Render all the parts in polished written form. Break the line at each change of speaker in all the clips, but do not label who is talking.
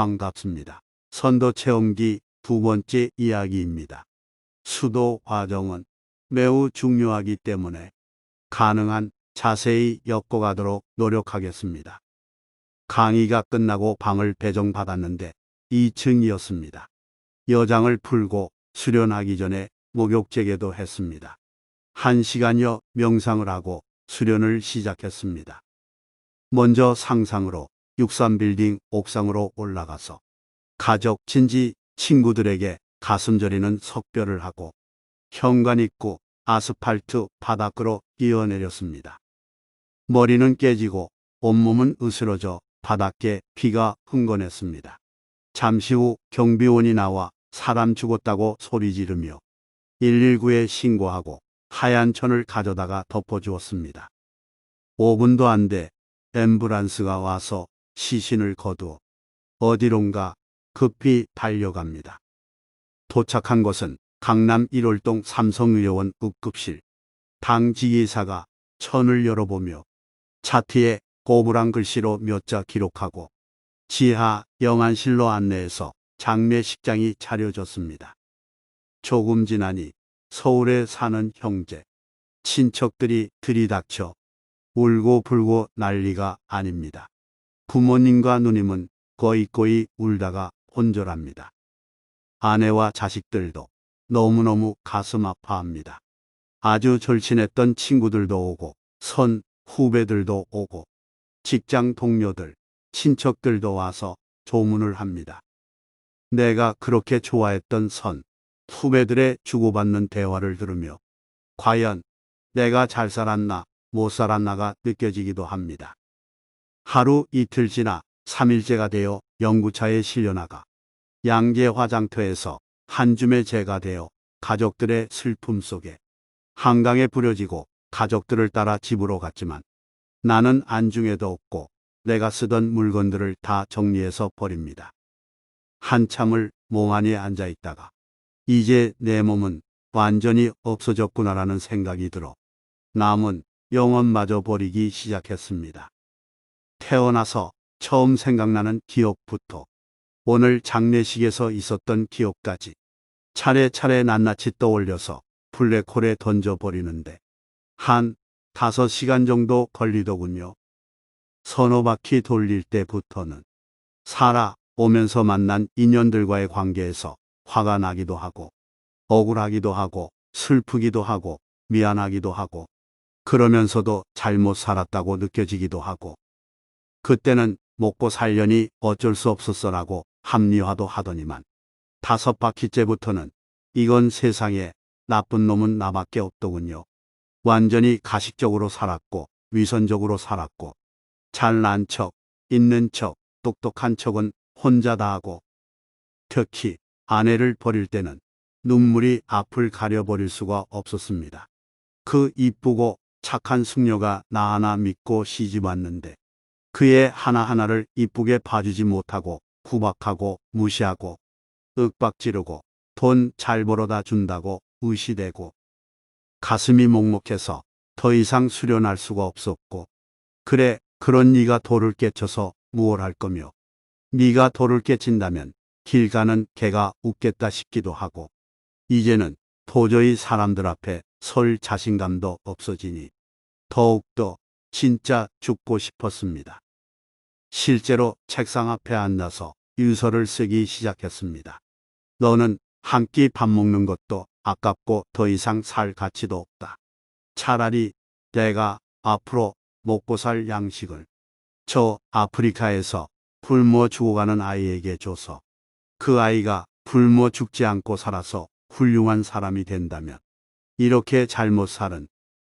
반갑습니다. 선도 체험기 두 번째 이야기입니다. 수도 과정은 매우 중요하기 때문에 가능한 자세히 엮어가도록 노력하겠습니다. 강의가 끝나고 방을 배정받았는데 2층이었습니다. 여장을 풀고 수련하기 전에 목욕제계도 했습니다. 1시간여 명상을 하고 수련을 시작했습니다. 먼저 상상으로 63빌딩 옥상으로 올라가서 가족, 친지, 친구들에게 가슴 저리는 석별을 하고 현관 입구 아스팔트 바닥으로 뛰어내렸습니다. 머리는 깨지고 온몸은 으스러져 바닥에 피가 흥건했습니다. 잠시 후 경비원이 나와 사람 죽었다고 소리 지르며 119에 신고하고 하얀 천을 가져다가 덮어주었습니다. 5분도 안 돼 앰뷸런스가 와서 시신을 거두어 어디론가 급히 달려갑니다. 도착한 곳은 강남 1월동 삼성의료원 응급실. 당 지휘사가 천을 열어보며 차트에 꼬부랑 글씨로 몇 자 기록하고 지하 영안실로 안내해서 장례식장이 차려졌습니다. 조금 지나니 서울에 사는 형제, 친척들이 들이닥쳐 울고 불고 난리가 아닙니다. 부모님과 누님은 거의 울다가 혼절합니다. 아내와 자식들도 너무너무 가슴 아파합니다. 아주 절친했던 친구들도 오고 선 후배들도 오고 직장 동료들, 친척들도 와서 조문을 합니다. 내가 그렇게 좋아했던 선 후배들의 주고받는 대화를 들으며 과연 내가 잘 살았나 못 살았나가 느껴지기도 합니다. 하루 이틀 지나 3일째가 되어 연구차에 실려나가 양재 화장터에서 한 줌의 재가 되어 가족들의 슬픔 속에 한강에 부려지고 가족들을 따라 집으로 갔지만 나는 안중에도 없고 내가 쓰던 물건들을 다 정리해서 버립니다. 한참을 멍하니 앉아 있다가 이제 내 몸은 완전히 없어졌구나라는 생각이 들어 남은 영혼마저 버리기 시작했습니다. 태어나서 처음 생각나는 기억부터 오늘 장례식에서 있었던 기억까지 차례차례 낱낱이 떠올려서 블랙홀에 던져버리는데 한 5시간 정도 걸리더군요. 서너 바퀴 돌릴 때부터는 살아오면서 만난 인연들과의 관계에서 화가 나기도 하고 억울하기도 하고 슬프기도 하고 미안하기도 하고 그러면서도 잘못 살았다고 느껴지기도 하고 그때는 먹고 살려니 어쩔 수 없었어라고 합리화도 하더니만 5바퀴째부터는 이건 세상에 나쁜 놈은 나밖에 없더군요. 완전히 가식적으로 살았고 위선적으로 살았고 잘난 척, 있는 척, 똑똑한 척은 혼자 다 하고 특히 아내를 버릴 때는 눈물이 앞을 가려버릴 수가 없었습니다. 그 이쁘고 착한 숙녀가 나 하나 믿고 시집 왔는데 그의 하나하나를 이쁘게 봐주지 못하고 구박하고 무시하고 윽박지르고 돈 잘 벌어다 준다고 의시되고 가슴이 먹먹해서 더 이상 수련할 수가 없었고 그래 그런 네가 돌을 깨쳐서 무얼 할 거며 네가 돌을 깨친다면 길 가는 개가 웃겠다 싶기도 하고 이제는 도저히 사람들 앞에 설 자신감도 없어지니 더욱더 진짜 죽고 싶었습니다. 실제로 책상 앞에 앉아서 유서를 쓰기 시작했습니다. 너는 한 끼 밥 먹는 것도 아깝고 더 이상 살 가치도 없다. 차라리 내가 앞으로 먹고 살 양식을 저 아프리카에서 굶어 죽어가는 아이에게 줘서 그 아이가 굶어 죽지 않고 살아서 훌륭한 사람이 된다면 이렇게 잘못 살은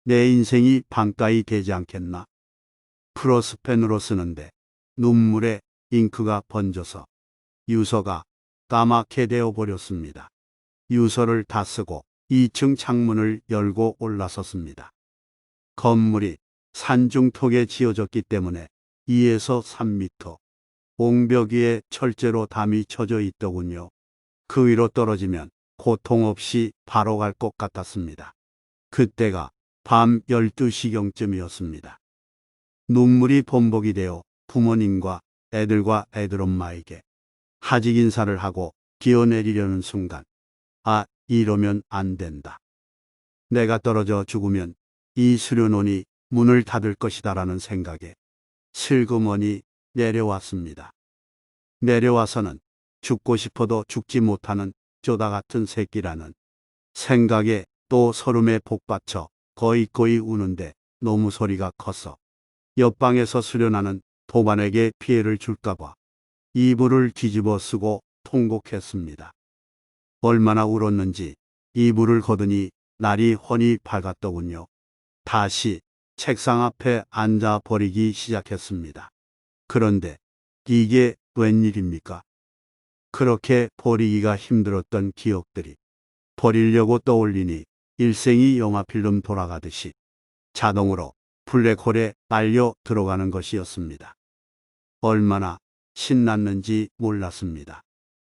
내 인생이 반가이 되지 않겠나? 프로스펜으로 쓰는데 눈물에 잉크가 번져서 유서가 까맣게 되어버렸습니다. 유서를 다 쓰고 2층 창문을 열고 올라섰습니다. 건물이 산중턱에 지어졌기 때문에 2에서 3m 옹벽 위에 철제로 담이 쳐져 있더군요. 그 위로 떨어지면 고통 없이 바로 갈 것 같았습니다. 그때가 밤 12시경쯤이었습니다. 눈물이 범벅이 되어 부모님과 애들과 애들엄마에게 하직 인사를 하고 기어내리려는 순간, 아, 이러면 안 된다. 내가 떨어져 죽으면 이 수련원이 문을 닫을 것이다라는 생각에 슬그머니 내려왔습니다. 내려와서는 죽고 싶어도 죽지 못하는 쪼다 같은 새끼라는 생각에 또 서름에 복받쳐 거이거이 우는데 너무 소리가 커서 옆방에서 수련하는 도반에게 피해를 줄까봐 이불을 뒤집어 쓰고 통곡했습니다. 얼마나 울었는지 이불을 걷으니 날이 훤히 밝았더군요. 다시 책상 앞에 앉아 버리기 시작했습니다. 그런데 이게 웬일입니까? 그렇게 버리기가 힘들었던 기억들이 버리려고 떠올리니 일생이 영화필름 돌아가듯이 자동으로 블랙홀에 빨려 들어가는 것이었습니다. 얼마나 신났는지 몰랐습니다.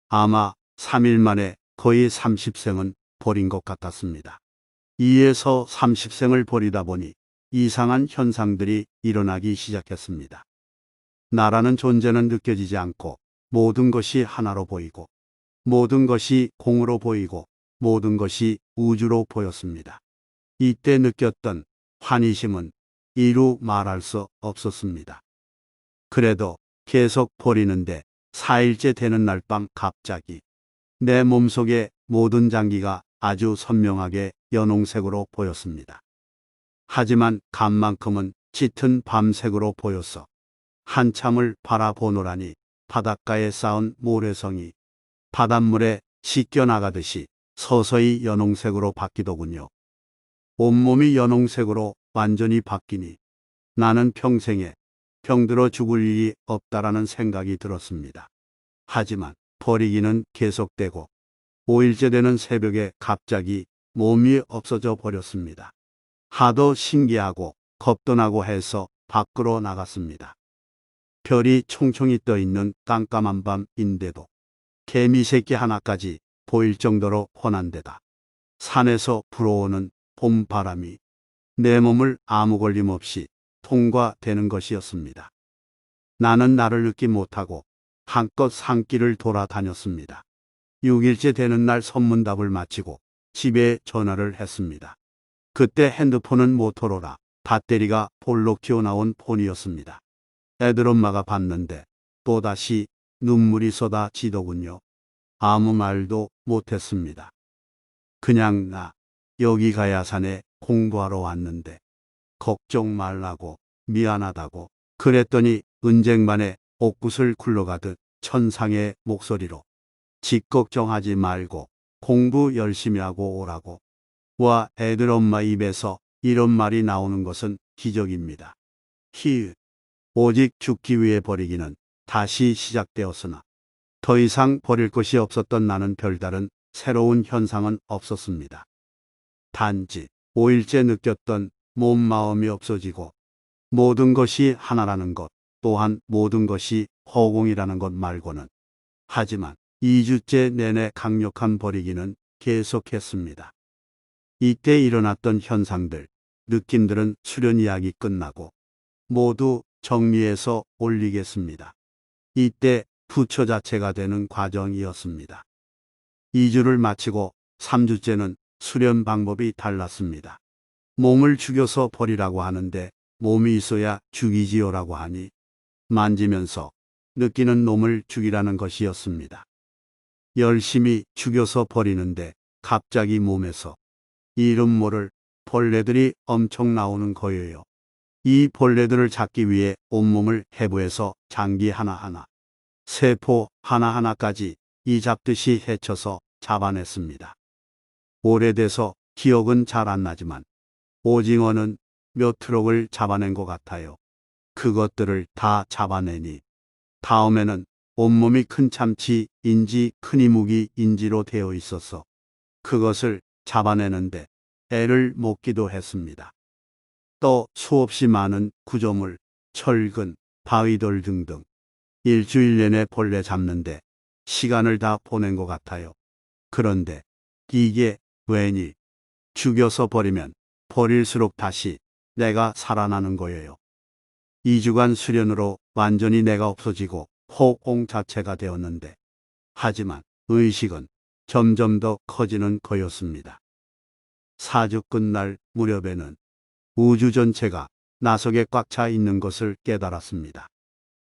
아마 3일 만에 거의 30생은 버린 것 같았습니다. 2에서 30생을 버리다 보니 이상한 현상들이 일어나기 시작했습니다. 나라는 존재는 느껴지지 않고 모든 것이 하나로 보이고 모든 것이 공으로 보이고 모든 것이 우주로 보였습니다. 이때 느꼈던 환희심은 이루 말할 수 없었습니다. 그래도 계속 버리는데 4일째 되는 날 밤 갑자기 내 몸속의 모든 장기가 아주 선명하게 연홍색으로 보였습니다. 하지만 간만큼은 짙은 밤색으로 보였어 한참을 바라보노라니 바닷가에 쌓은 모래성이 바닷물에 씻겨나가듯이 서서히 연홍색으로 바뀌더군요. 온몸이 연홍색으로 완전히 바뀌니 나는 평생에 병들어 죽을 일이 없다라는 생각이 들었습니다. 하지만 버리기는 계속되고 5일째 되는 새벽에 갑자기 몸이 없어져 버렸습니다. 하도 신기하고 겁도 나고 해서 밖으로 나갔습니다. 별이 총총히 떠 있는 깜깜한 밤인데도 개미 새끼 하나까지 보일 정도로 훤한 데다 산에서 불어오는 봄바람이 내 몸을 아무 걸림 없이 통과되는 것이었습니다. 나는 나를 느끼 못하고 한껏 산길을 돌아다녔습니다. 6일째 되는 날 선문답을 마치고 집에 전화를 했습니다. 그때 핸드폰은 모토로라 배터리가 볼록 튀어나온 폰이었습니다. 애들 엄마가 봤는데 또다시 눈물이 쏟아지더군요. 아무 말도 못했습니다. 그냥 나 여기 가야산에 공부하러 왔는데 걱정 말라고 미안하다고 그랬더니 은쟁반에 옥굿을 굴러가듯 천상의 목소리로 집 걱정하지 말고 공부 열심히 하고 오라고. 와, 애들 엄마 입에서 이런 말이 나오는 것은 기적입니다. 히읗. 오직 죽기 위해 버리기는 다시 시작되었으나 더 이상 버릴 것이 없었던 나는 별다른 새로운 현상은 없었습니다. 단지 5일째 느꼈던 몸 마음이 없어지고 모든 것이 하나라는 것, 또한 모든 것이 허공이라는 것 말고는. 하지만 2주째 내내 강력한 버리기는 계속했습니다. 이때 일어났던 현상들, 느낌들은 수련 이야기 끝나고 모두 정리해서 올리겠습니다. 이때 부처 자체가 되는 과정이었습니다. 2주를 마치고 3주째는 수련 방법이 달랐습니다. 몸을 죽여서 버리라고 하는데 몸이 있어야 죽이지요라고 하니 만지면서 느끼는 놈을 죽이라는 것이었습니다. 열심히 죽여서 버리는데 갑자기 몸에서 이름 모를 벌레들이 엄청 나오는 거예요. 이 벌레들을 잡기 위해 온몸을 해부해서 장기 하나하나, 세포 하나하나까지 이 잡듯이 헤쳐서 잡아냈습니다. 오래돼서 기억은 잘 안 나지만 오징어는 몇 트럭을 잡아낸 것 같아요. 그것들을 다 잡아내니 다음에는 온몸이 큰 참치인지 큰 이무기인지로 되어 있어서 그것을 잡아내는데 애를 먹기도 했습니다. 또 수없이 많은 구조물, 철근, 바위돌 등등 일주일 내내 벌레 잡는데 시간을 다 보낸 것 같아요. 그런데 이게 웬일 죽여서 버리면 버릴수록 다시 내가 살아나는 거예요. 2주간 수련으로 완전히 내가 없어지고 허공 자체가 되었는데 하지만 의식은 점점 더 커지는 거였습니다. 4주 끝날 무렵에는 우주 전체가 나석에 꽉 차 있는 것을 깨달았습니다.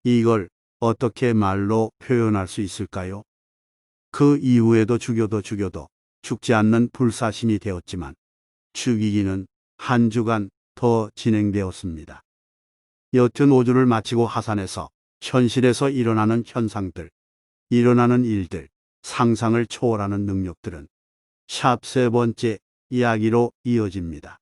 이걸 어떻게 말로 표현할 수 있을까요? 그 이후에도 죽여도 죽지 않는 불사신이 되었지만 죽이기는 한 주간 더 진행되었습니다. 여튼 5주를 마치고 하산해서 현실에서 일어나는 현상들, 일어나는 일들, 상상을 초월하는 능력들은 샵 세 번째 이야기로 이어집니다.